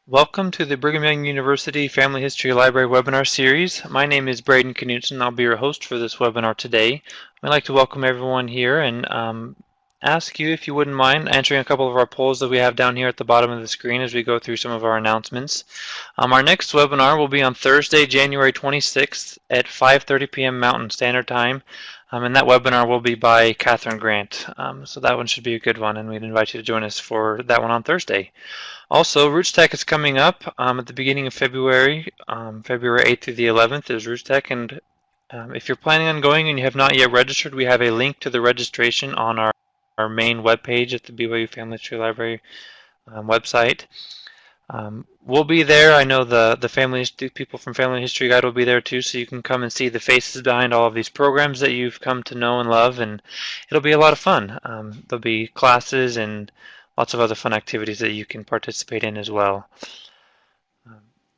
Welcome to the Brigham Young University Family History Library webinar series. My name is Braden Knutson. I'll be your host for this webinar today. I'd like to welcome everyone here and ask you if you wouldn't mind answering a couple of our polls that we have down here at the bottom of the screen as we go through some of our announcements. Our next webinar will be on Thursday, January 26th at 5:30 p.m. Mountain Standard Time. And that webinar will be by Catherine Grant. So that one should be a good one, and we'd invite you to join us for that one on Thursday. Also, RootsTech is coming up at the beginning of February. February 8th through the 11th is RootsTech, and if you're planning on going and you have not yet registered, we have a link to the registration on our main webpage at the BYU Family History Library website. We'll be there. I know the people from Family History Guide will be there too, so you can come and see the faces behind all of these programs that you've come to know and love, and it'll be a lot of fun. There'll be classes and lots of other fun activities that you can participate in as well.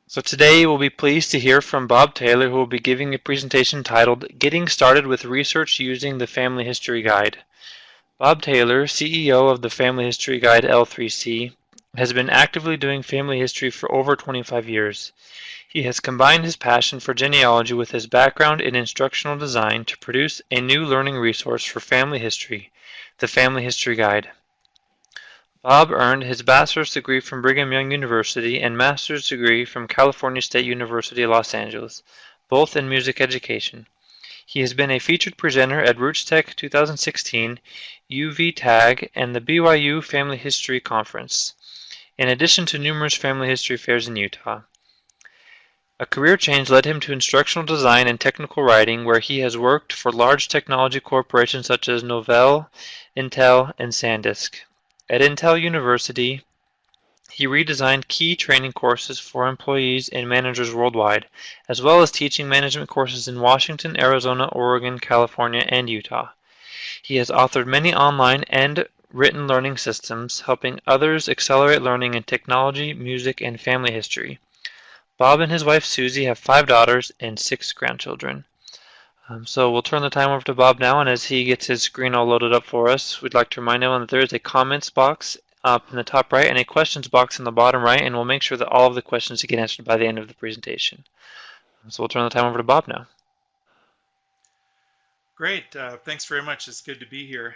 So today we'll be pleased to hear from Bob Taylor, who will be giving a presentation titled Getting Started with Research Using the Family History Guide. Bob Taylor, CEO of the Family History Guide L3C, has been actively doing family history for over 25 years. He has combined his passion for genealogy with his background in instructional design to produce a new learning resource for family history, the Family History Guide. Bob earned his bachelor's degree from Brigham Young University and master's degree from California State University, Los Angeles, both in music education. He has been a featured presenter at RootsTech 2016, UV-TAG, and the BYU Family History Conference, in addition to numerous family history fairs in Utah. A career change led him to instructional design and technical writing, where he has worked for large technology corporations such as Novell, Intel, and SanDisk. At Intel University, he redesigned key training courses for employees and managers worldwide, as well as teaching management courses in Washington, Arizona, Oregon, California, and Utah. He has authored many online and written learning systems, helping others accelerate learning in technology, music, and family history. Bob and his wife Susie have 5 daughters and 6 grandchildren. So we'll turn the time over to Bob now, and as he gets his screen all loaded up for us, we'd like to remind everyone that there is a comments box up in the top right and a questions box in the bottom right, and we'll make sure that all of the questions get answered by the end of the presentation. So we'll turn the time over to Bob now. Great, thanks very much. It's good to be here.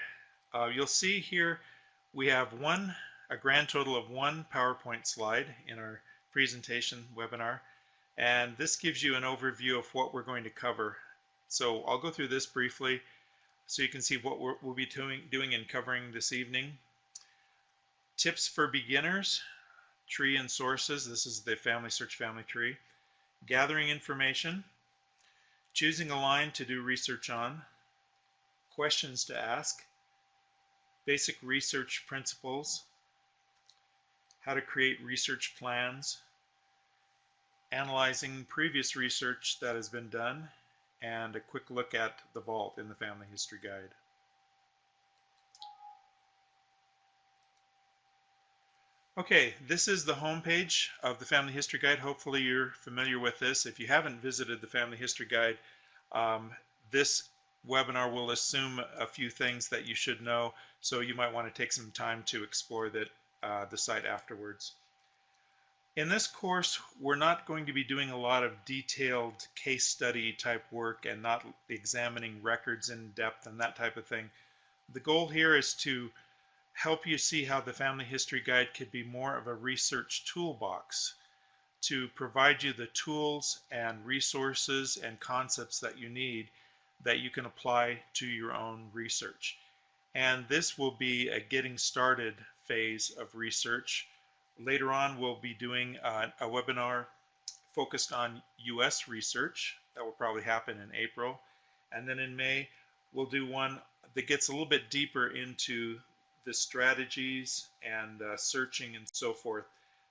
You'll see here we have a grand total of 1 PowerPoint slide in our presentation webinar, and this gives you an overview of what we're going to cover. So I'll go through this briefly so you can see what we'll be doing and covering this evening. Tips for beginners, tree and sources. This is the family search family tree. Gathering information, choosing a line to do research on, questions to ask, basic research principles, how to create research plans, analyzing previous research that has been done, and a quick look at the vault in the Family History Guide. Okay, this is the home page of the Family History Guide. Hopefully you're familiar with this. If you haven't visited the Family History Guide, this webinar will assume a few things that you should know, so you might want to take some time to explore the site afterwards. In this course, we're not going to be doing a lot of detailed case study type work and not examining records in depth and that type of thing. The goal here is to help you see how the Family History Guide could be more of a research toolbox to provide you the tools and resources and concepts that you need that you can apply to your own research. And this will be a getting started phase of research. Later on, we'll be doing a webinar focused on U.S. research. That will probably happen in April. And then in May, we'll do one that gets a little bit deeper into the strategies and searching and so forth.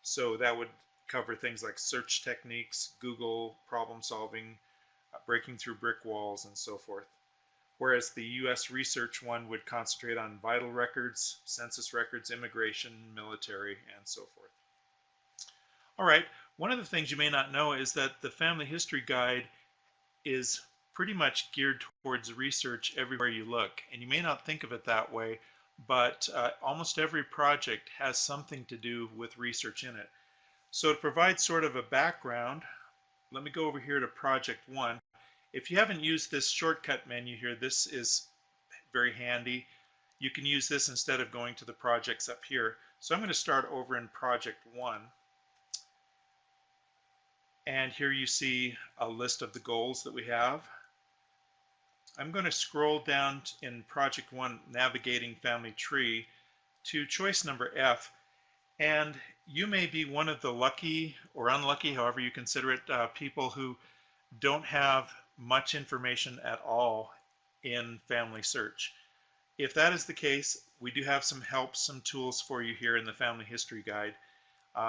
So that would cover things like search techniques, Google problem solving, breaking through brick walls, and so forth. Whereas the U.S. research one would concentrate on vital records, census records, immigration, military, and so forth. All right, one of the things you may not know is that the Family History Guide is pretty much geared towards research everywhere you look. And you may not think of it that way, but almost every project has something to do with research in it. So to provide sort of a background, let me go over here to Project 1. If you haven't used this shortcut menu here, this is very handy. You can use this instead of going to the projects up here. So I'm going to start over in Project 1. And here you see a list of the goals that we have. I'm going to scroll down in Project 1, Navigating Family Tree, to choice number F. And you may be one of the lucky or unlucky, however you consider it, people who don't have much information at all in Family Search. If that is the case, we do have some help, some tools for you here in the Family History Guide.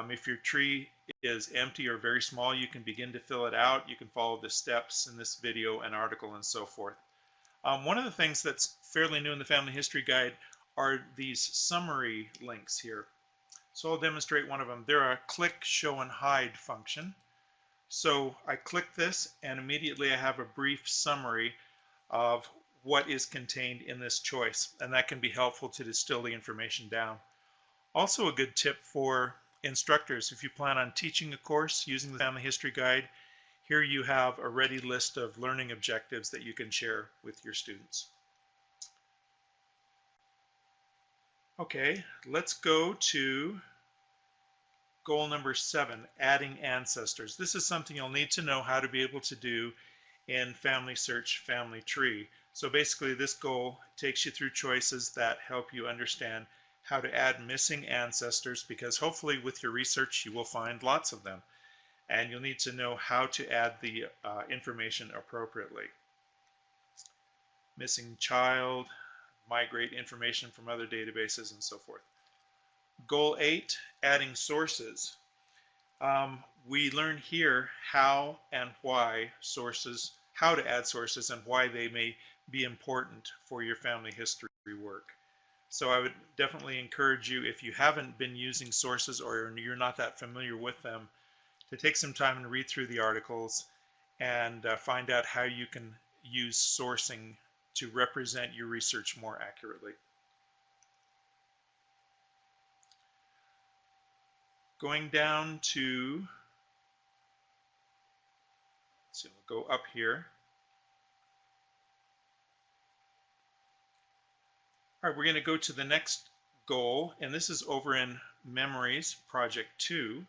If your tree is empty or very small, you can begin to fill it out. You can follow the steps in this video and article and so forth. One of the things that's fairly new in the Family History Guide are these summary links here. So I'll demonstrate one of them. They're a click, show, and hide function. So I click this and immediately I have a brief summary of what is contained in this choice, and that can be helpful to distill the information down. Also a good tip for instructors, if you plan on teaching a course using the Family History Guide, here you have a ready list of learning objectives that you can share with your students. Okay, let's go to goal number 7, adding ancestors. This is something you'll need to know how to be able to do in Family Search Family Tree. So basically this goal takes you through choices that help you understand how to add missing ancestors, because hopefully with your research you will find lots of them. And you'll need to know how to add the information appropriately. Missing child, migrate information from other databases, and so forth. Goal 8, adding sources. We learn here how and why sources, how to add sources and why they may be important for your family history work. So I would definitely encourage you, if you haven't been using sources or you're not that familiar with them, to take some time and read through the articles and find out how you can use sourcing to represent your research more accurately. Going down to, so we'll go up here. All right, we're going to go to the next goal, and this is over in Memories, Project 2.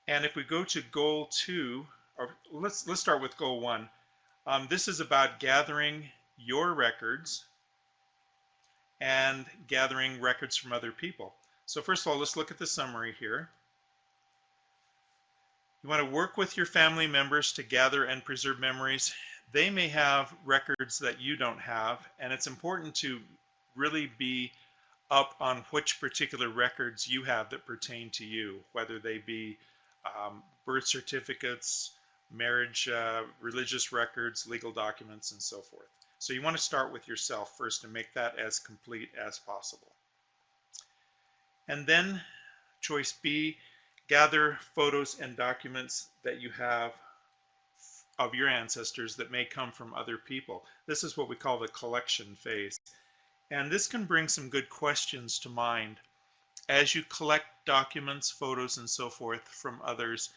And if we go to Goal 2, or let's start with Goal 1. This is about gathering your records and gathering records from other people. So first of all, let's look at the summary here. You want to work with your family members to gather and preserve memories. They may have records that you don't have, and it's important to really be up on which particular records you have that pertain to you, whether they be birth certificates, marriage, religious records, legal documents, and so forth. So you want to start with yourself first and make that as complete as possible. And then choice B, gather photos and documents that you have of your ancestors that may come from other people. This is what we call the collection phase. And this can bring some good questions to mind. As you collect documents, photos, and so forth from others,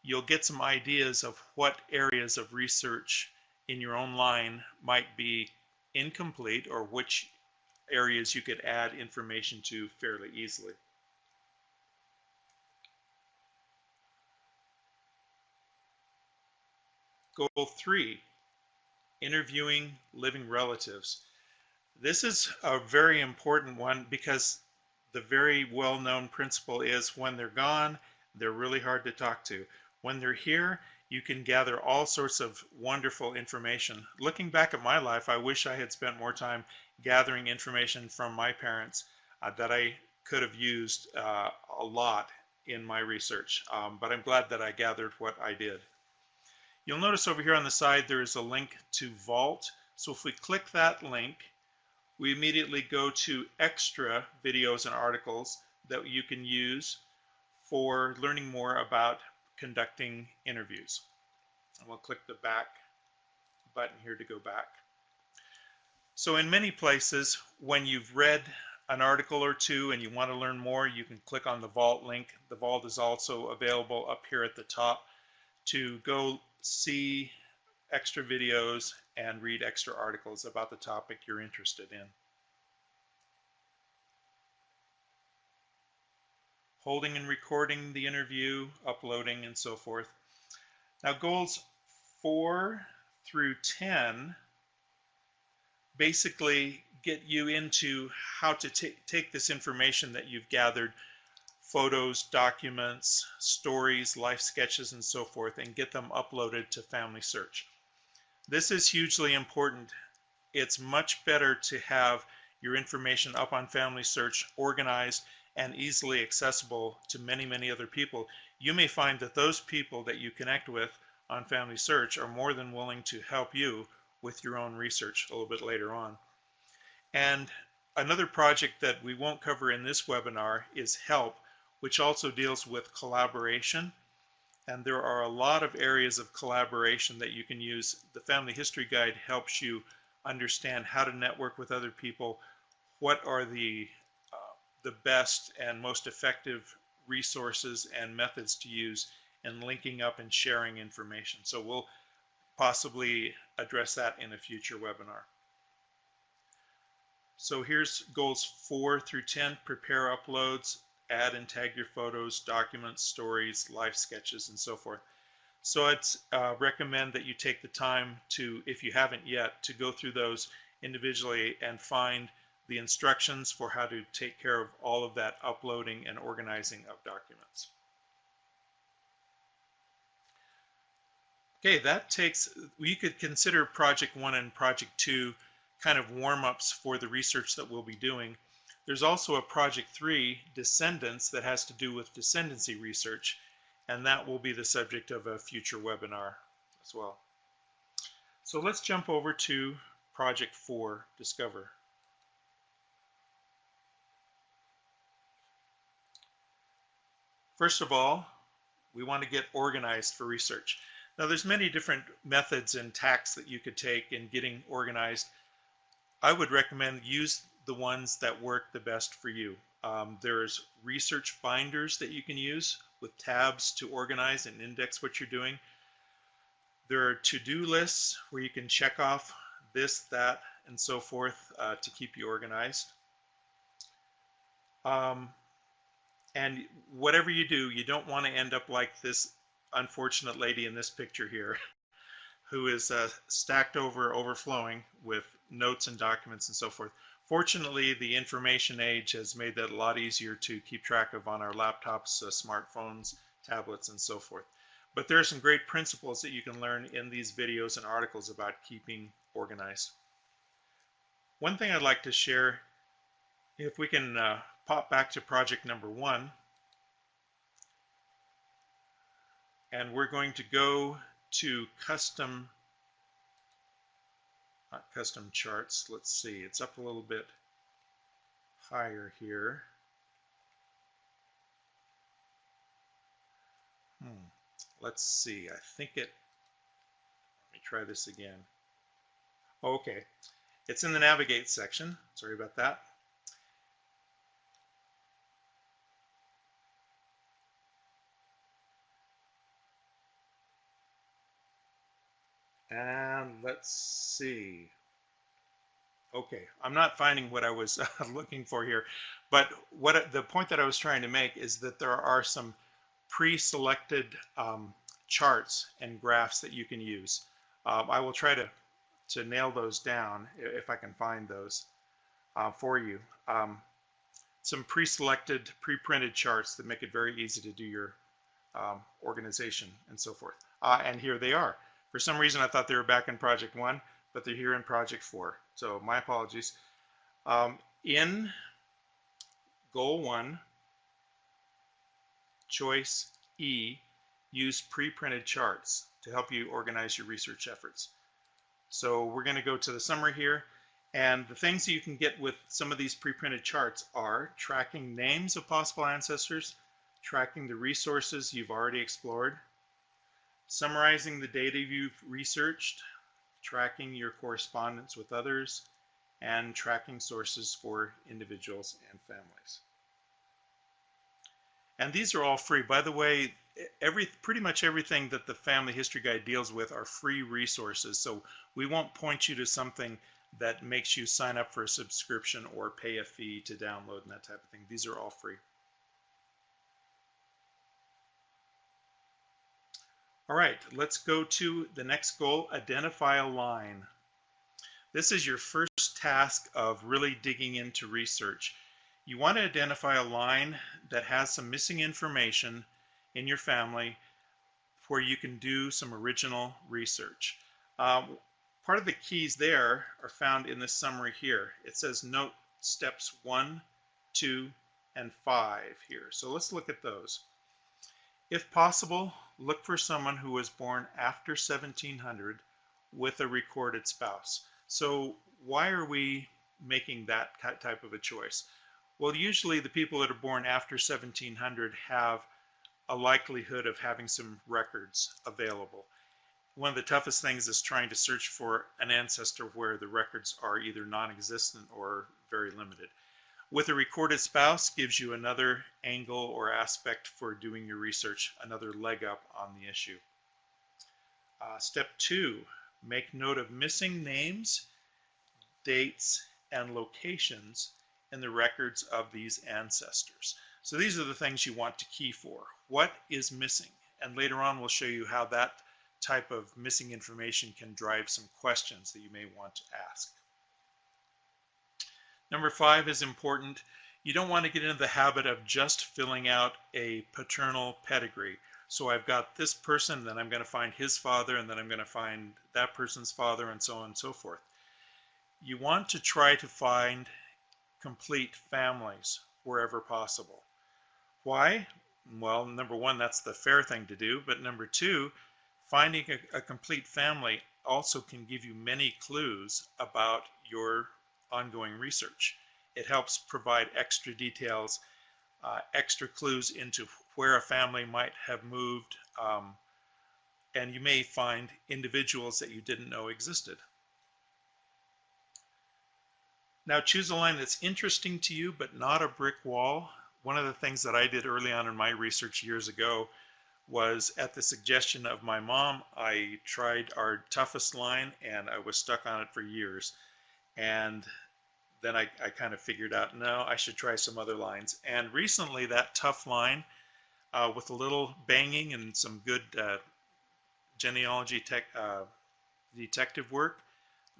you'll get some ideas of what areas of research in your own line might be incomplete, or which areas you could add information to fairly easily. Goal 3, interviewing living relatives. This is a very important one because the very well-known principle is when they're gone, they're really hard to talk to. When they're here, you can gather all sorts of wonderful information. Looking back at my life, I wish I had spent more time gathering information from my parents that I could have used a lot in my research, but I'm glad that I gathered what I did. You'll notice over here on the side there is a link to Vault. So if we click that link, we immediately go to extra videos and articles that you can use for learning more about conducting interviews. And we'll click the back button here to go back. So in many places, when you've read an article or two and you want to learn more, you can click on the Vault link. The Vault is also available up here at the top to go see extra videos and read extra articles about the topic you're interested in. Holding and recording the interview, uploading, and so forth. Now, goals 4 through 10 basically get you into how to take this information that you've gathered, photos, documents, stories, life sketches, and so forth, and get them uploaded to Family Search. This is hugely important. It's much better to have your information up on Family Search, organized and easily accessible to many, many other people. You may find that those people that you connect with on Family Search are more than willing to help you with your own research a little bit later on. And another project that we won't cover in this webinar is HELP, which also deals with collaboration. And there are a lot of areas of collaboration that you can use. The Family History Guide helps you understand how to network with other people, what are the best and most effective resources and methods to use in linking up and sharing information. So we'll possibly address that in a future webinar. So here's goals 4 through 10, prepare uploads, add and tag your photos, documents, stories, life sketches, and so forth. So I'd recommend that you take the time to, if you haven't yet, to go through those individually and find the instructions for how to take care of all of that uploading and organizing of documents. Okay, that takes, we could consider Project 1 and Project 2 kind of warm-ups for the research that we'll be doing. There's also a Project 3, Descendants, that has to do with descendancy research, and that will be the subject of a future webinar as well. So let's jump over to Project 4, Discover. First of all, we want to get organized for research. Now there's many different methods and tacks that you could take in getting organized. I would recommend use the ones that work the best for you. There's research binders that you can use with tabs to organize and index what you're doing. There are to-do lists where you can check off this, that, and so forth to keep you organized. And whatever you do, you don't want to end up like this unfortunate lady in this picture here who is stacked over, overflowing with notes and documents and so forth. Fortunately, the information age has made that a lot easier to keep track of on our laptops, smartphones, tablets, and so forth. But there are some great principles that you can learn in these videos and articles about keeping organized. One thing I'd like to share, if we can pop back to project number 1, and we're going to go to custom, not custom charts, let's see, it's up a little bit higher here. Let's see, I think it, let me try this again. Okay, it's in the navigate section, sorry about that. And let's see. Okay, I'm not finding what I was looking for here, but the point that I was trying to make is that there are some pre-selected charts and graphs that you can use. I will try to nail those down if I can find those for you. Some pre-selected, pre-printed charts that make it very easy to do your organization and so forth. And here they are. For some reason, I thought they were back in Project 1, but they're here in Project 4. So my apologies. In Goal 1, Choice E, use pre-printed charts to help you organize your research efforts. So we're going to go to the summary here. And the things that you can get with some of these pre-printed charts are tracking names of possible ancestors, tracking the resources you've already explored, summarizing the data you've researched, tracking your correspondence with others, and tracking sources for individuals and families. And these are all free. By the way, pretty much everything that the Family History Guide deals with are free resources. So we won't point you to something that makes you sign up for a subscription or pay a fee to download and that type of thing. These are all free. All right, let's go to the next goal, identify a line. This is your first task of really digging into research. You want to identify a line that has some missing information in your family where you can do some original research. Part of the keys there are found in this summary here. It says note steps 1, 2, and 5 here. So let's look at those. If possible, look for someone who was born after 1700 with a recorded spouse. So why are we making that type of a choice? Well, usually the people that are born after 1700 have a likelihood of having some records available. One of the toughest things is trying to search for an ancestor where the records are either non-existent or very limited. With a recorded spouse gives you another angle or aspect for doing your research, another leg up on the issue. Step 2, make note of missing names, dates, and locations in the records of these ancestors. So these are the things you want to key for. What is missing? And later on we'll show you how that type of missing information can drive some questions that you may want to ask. Number 5 is important. You don't want to get into the habit of just filling out a paternal pedigree. So I've got this person, then I'm going to find his father, and then I'm going to find that person's father, and so on and so forth. You want to try to find complete families wherever possible. Why? Well, number 1, that's the fair thing to do, but number 2, finding a complete family also can give you many clues about your ongoing research. It helps provide extra details, extra clues into where a family might have moved, and you may find individuals that you didn't know existed. Now choose a line that's interesting to you but not a brick wall. One of the things that I did early on in my research years ago was, at the suggestion of my mom, I tried our toughest line and I was stuck on it for years. And then I kind of figured out, no, I should try some other lines. And recently that tough line, with a little banging and some good genealogy detective work,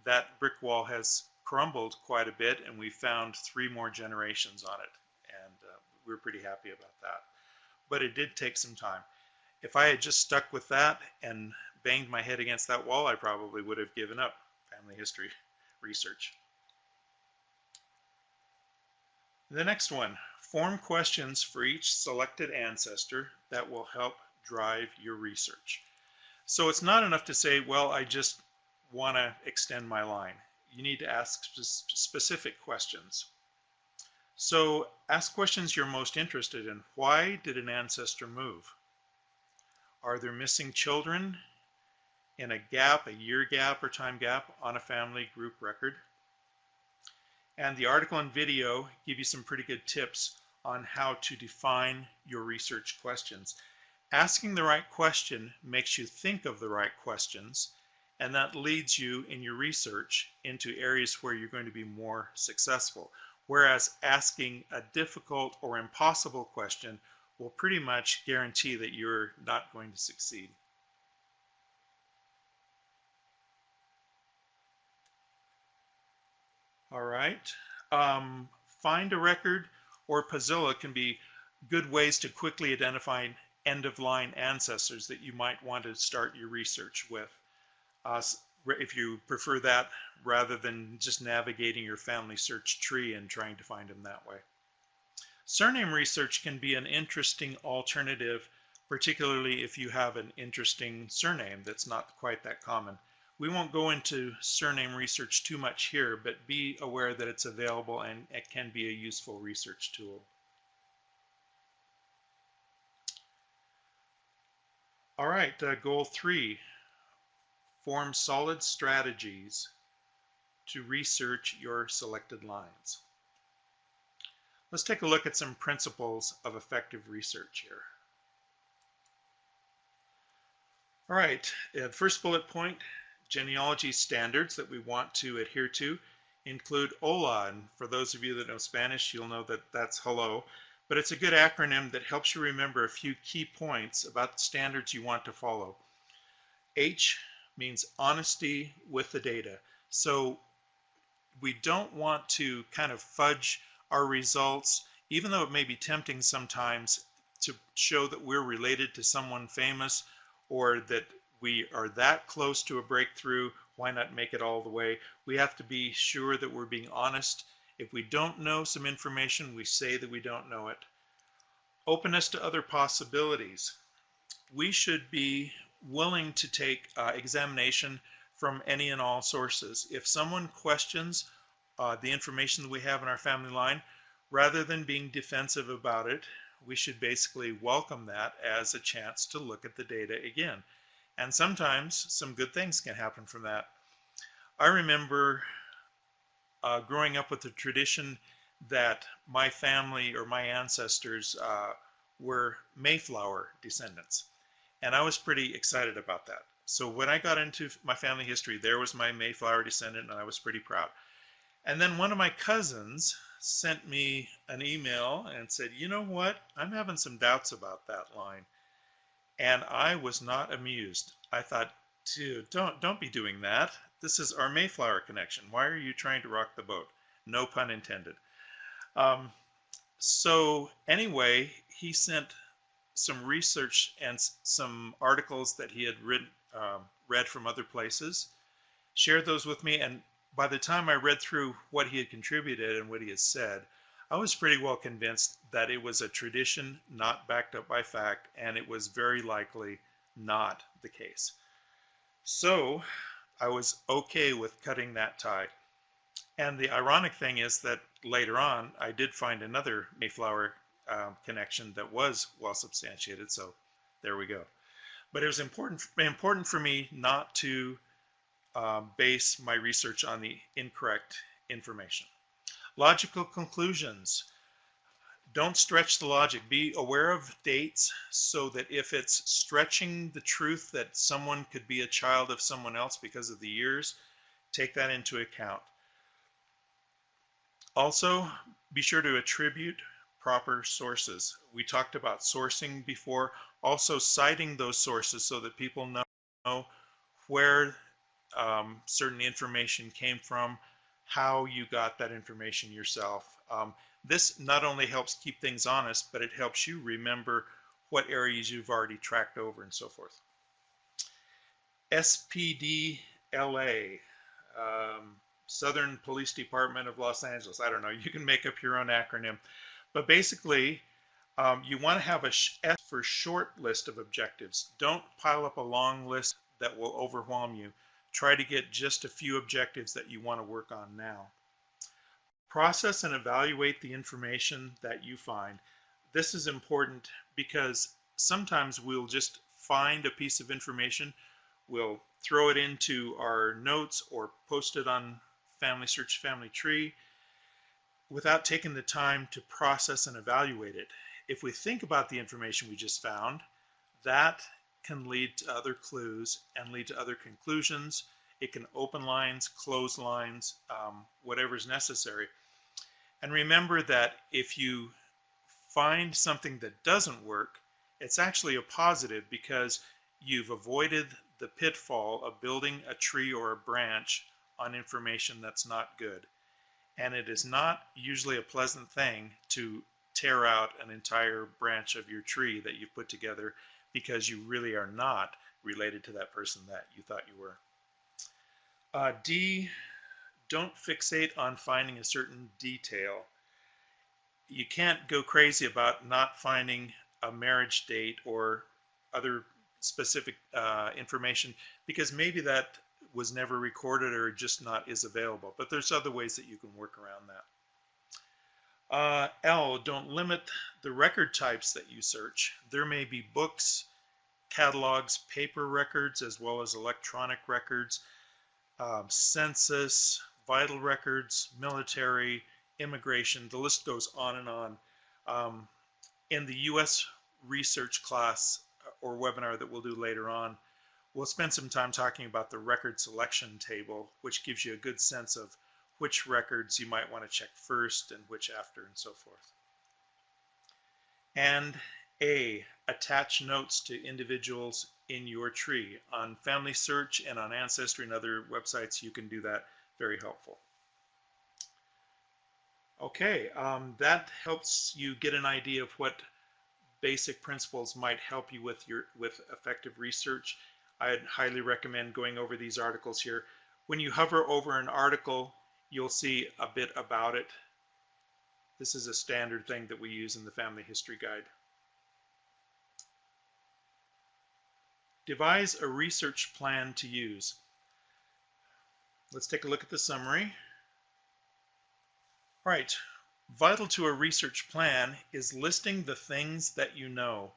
that brick wall has crumbled quite a bit, and we found 3 more generations on it. And we were pretty happy about that. But it did take some time. If I had just stuck with that and banged my head against that wall, I probably would have given up family history research. The next one, form questions for each selected ancestor that will help drive your research. So it's not enough to say, well, I just want to extend my line. You need to ask specific questions. So ask questions you're most interested in. Why did an ancestor move? Are there missing children in a gap, a year gap or time gap on a family group record? And the article and video give you some pretty good tips on how to define your research questions. Asking the right question makes you think of the right questions, and that leads you in your research into areas where you're going to be more successful. Whereas asking a difficult or impossible question will pretty much guarantee that you're not going to succeed. All right. Find a record or Pozilla can be good ways to quickly identify end-of-line ancestors that you might want to start your research with. If you prefer that, rather than just navigating your family search tree and trying to find them that way. Surname research can be an interesting alternative, particularly if you have an interesting surname that's not quite that common. We won't go into surname research too much here, but be aware that it's available and it can be a useful research tool. All right, goal 3, form solid strategies to research your selected lines. Let's take a look at some principles of effective research here. All right, first bullet point, genealogy standards that we want to adhere to include HOLA, and for those of you that know Spanish, you'll know that that's hello, but it's a good acronym that helps you remember a few key points about the standards you want to follow. H means honesty with the data. So we don't want to kind of fudge our results, even though it may be tempting sometimes to show that we're related to someone famous or that we are that close to a breakthrough. Why not make it all the way? We have to be sure that we're being honest. If we don't know some information, we say that we don't know it. Openness to other possibilities. We should be willing to take examination from any and all sources. If someone questions the information that we have in our family line, rather than being defensive about it, we should basically welcome that as a chance to look at the data again. And sometimes some good things can happen from that. I remember growing up with the tradition that my family or my ancestors were Mayflower descendants. And I was pretty excited about that. So when I got into my family history, there was my Mayflower descendant, and I was pretty proud. And then one of my cousins sent me an email and said, you know what, I'm having some doubts about that line. And I was not amused. I thought, dude, don't be doing that. This is our Mayflower connection. Why are you trying to rock the boat? No pun intended. So anyway, he sent some research and some articles that he had read from other places, shared those with me, and by the time I read through what he had contributed and what he had said, I was pretty well convinced that it was a tradition not backed up by fact, and it was very likely not the case. So I was okay with cutting that tie. And the ironic thing is that later on, I did find another Mayflower connection that was well substantiated, so there we go. But it was important for me not to base my research on the incorrect information. Logical conclusions. Don't stretch the logic. Be aware of dates so that if it's stretching the truth that someone could be a child of someone else because of the years, take that into account. Also, be sure to attribute proper sources. We talked about sourcing before, also citing those sources so that people know where certain information came from, how you got that information yourself. This not only helps keep things honest, but it helps you remember what areas you've already tracked over and so forth. SPDLA, Southern Police Department of Los Angeles. I don't know, you can make up your own acronym. But basically, you want to have a S for short list of objectives. Don't pile up a long list that will overwhelm you. Try to get just a few objectives that you want to work on now. Process and evaluate the information that you find. This is important because sometimes we'll just find a piece of information, we'll throw it into our notes or post it on Family Search Family Tree without taking the time to process and evaluate it. If we think about the information we just found, that can lead to other clues and lead to other conclusions. It can open lines, close lines, whatever's necessary. And remember that if you find something that doesn't work, it's actually a positive because you've avoided the pitfall of building a tree or a branch on information that's not good. And it is not usually a pleasant thing to tear out an entire branch of your tree that you've put together because you really are not related to that person that you thought you were. D, don't fixate on finding a certain detail. You can't go crazy about not finding a marriage date or other specific information because maybe that was never recorded or just not is available. But there's other ways that you can work around that. L, don't limit the record types that you search. There may be books, catalogs, paper records, as well as electronic records, census, vital records, military, immigration, the list goes on and on. In the U.S. research class or webinar that we'll do later on, we'll spend some time talking about the record selection table, which gives you a good sense of which records you might want to check first and which after and so forth. And A, attach notes to individuals in your tree. On Family Search and on Ancestry and other websites, you can do that. Very helpful. Okay, that helps you get an idea of what basic principles might help you with effective research. I'd highly recommend going over these articles here. When you hover over an article, you'll see a bit about it. This is a standard thing that we use in the Family History Guide. Devise a research plan to use. Let's take a look at the summary. All right, vital to a research plan is listing the things that you know.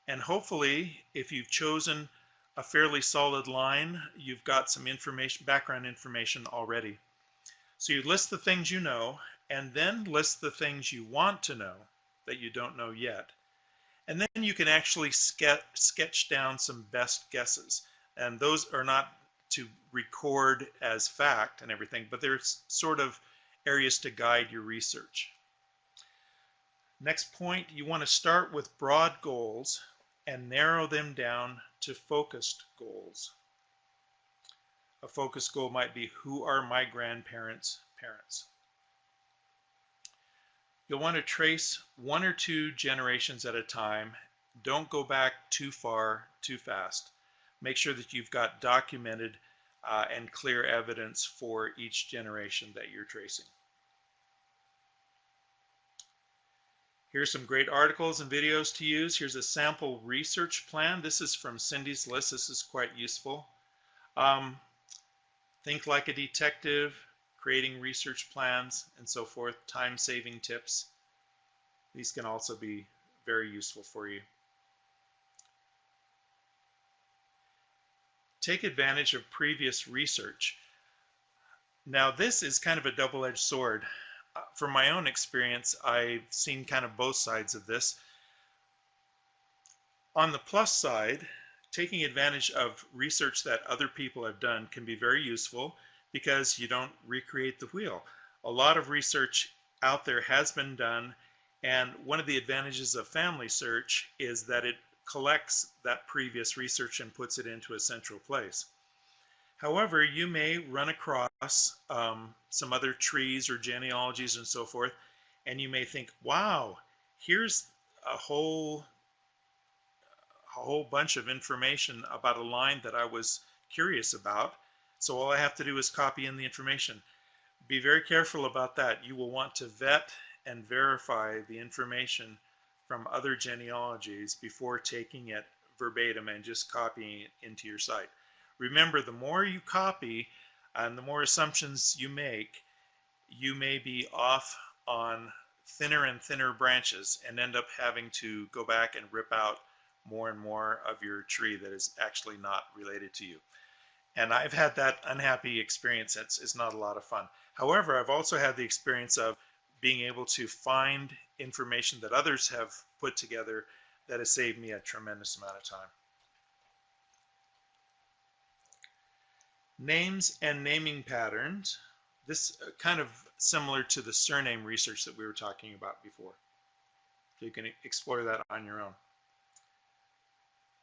And hopefully, if you've chosen a fairly solid line, you've got some information, background information already. So you list the things you know, and then list the things you want to know that you don't know yet. And then you can actually sketch down some best guesses. And those are not to record as fact and everything, but they're sort of areas to guide your research. Next point, you want to start with broad goals and narrow them down to focused goals. A focused goal might be, who are my grandparents' parents? You'll want to trace 1 or 2 generations at a time. Don't go back too far, too fast. Make sure that you've got documented and clear evidence for each generation that you're tracing. Here's some great articles and videos to use. Here's a sample research plan. This is from Cindy's list. This is quite useful. Think like a detective, creating research plans, and so forth, time-saving tips. These can also be very useful for you. Take advantage of previous research. Now, this is kind of a double-edged sword. From my own experience, I've seen kind of both sides of this. On the plus side, taking advantage of research that other people have done can be very useful because you don't recreate the wheel. A lot of research out there has been done, and one of the advantages of Family Search is that it collects that previous research and puts it into a central place. However, you may run across some other trees or genealogies and so forth, and you may think, wow, here's a whole bunch of information about a line that I was curious about, so all I have to do is copy in the information. Be very careful about that. You will want to vet and verify the information from other genealogies before taking it verbatim and just copying it into your site. Remember, the more you copy and the more assumptions you make, you may be off on thinner and thinner branches and end up having to go back and rip out more and more of your tree that is actually not related to you. And I've had that unhappy experience. It's not a lot of fun. However, I've also had the experience of being able to find information that others have put together that has saved me a tremendous amount of time. Names and naming patterns. This kind of similar to the surname research that we were talking about before. So you can explore that on your own.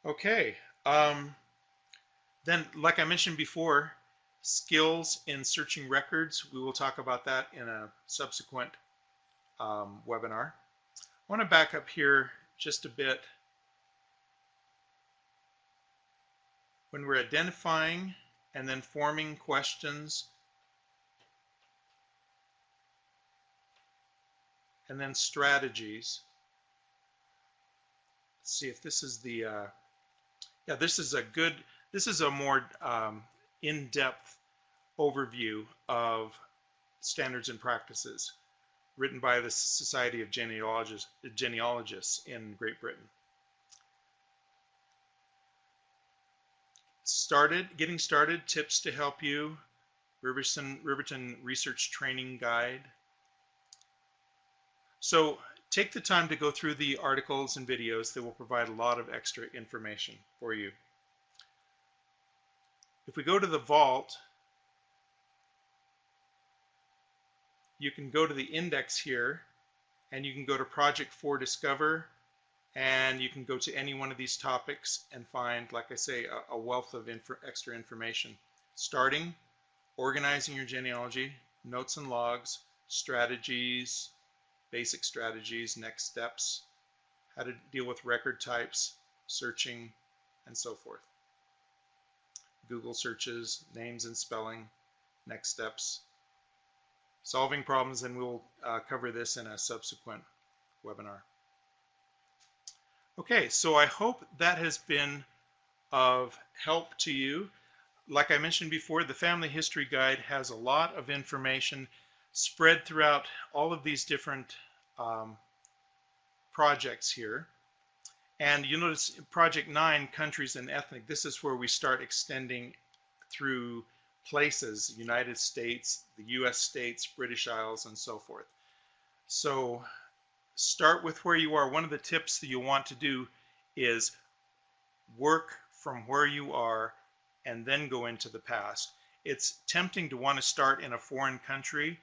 Okay, then like I mentioned before, skills in searching records. We will talk about that in a subsequent webinar. I want to back up here just a bit. When we're identifying and then forming questions and then strategies. Let's see if this is the yeah, this is a more in-depth overview of standards and practices written by the Society of Genealogists in Great Britain. Getting started, tips to help you Riverton Research Training Guide. So take the time to go through the articles and videos that will provide a lot of extra information for you. If we go to the vault, you can go to the index here, and you can go to Project 4 Discover, and you can go to any one of these topics and find, like I say, a wealth of extra information. Starting, organizing your genealogy, notes and logs, strategies, basic strategies, next steps, how to deal with record types, searching, and so forth. Google searches, names and spelling, next steps, solving problems, and we'll cover this in a subsequent webinar. Okay, so I hope that has been of help to you. Like I mentioned before, the Family History Guide has a lot of information spread throughout all of these different projects here. And you notice Project 9, Countries and Ethnic, this is where we start extending through places, United States, the US states, British Isles, and so forth. So start with where you are. One of the tips that you'll want to do is work from where you are and then go into the past. It's tempting to want to start in a foreign country,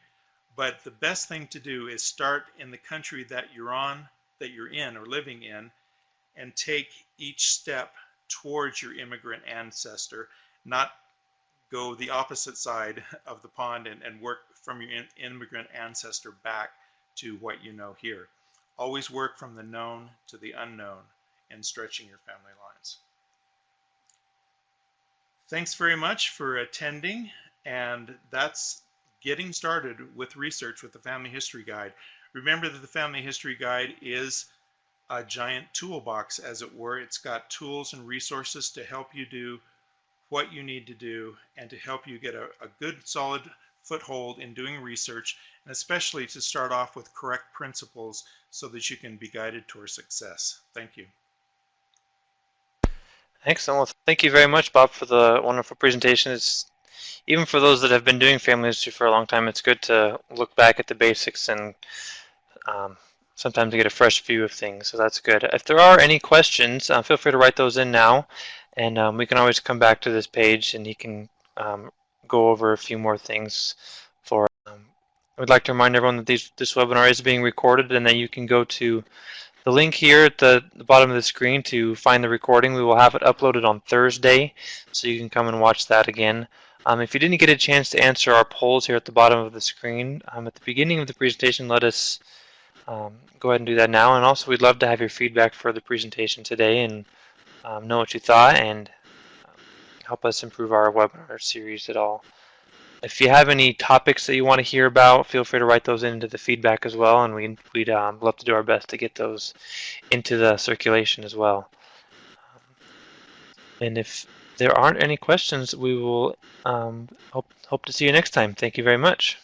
but the best thing to do is start in the country that you're in or living in, and take each step towards your immigrant ancestor, not go the opposite side of the pond and work from your immigrant ancestor back to what you know here. Always work from the known to the unknown and stretching your family lines. Thanks very much for attending, and that's getting started with research with the Family History Guide. Remember that the Family History Guide is a giant toolbox, as it were. It's got tools and resources to help you do what you need to do and to help you get a good solid foothold in doing research, and especially to start off with correct principles so that you can be guided towards success. Thank you. Excellent. Well, thank you very much, Bob, for the wonderful presentation. Even for those that have been doing family history for a long time, it's good to look back at the basics and sometimes to get a fresh view of things. So that's good. If there are any questions, feel free to write those in now, and we can always come back to this page and he can go over a few more things for I would like to remind everyone that this webinar is being recorded, and that you can go to the link here at the bottom of the screen to find the recording. We will have it uploaded on Thursday, so you can come and watch that again. If you didn't get a chance to answer our polls here at the bottom of the screen, at the beginning of the presentation, let us go ahead and do that now. And also, we'd love to have your feedback for the presentation today and know what you thought, and help us improve our webinar series at all. If you have any topics that you want to hear about, feel free to write those into the feedback as well, and we'd love to do our best to get those into the circulation as well. And if there aren't any questions, we will hope to see you next time. Thank you very much.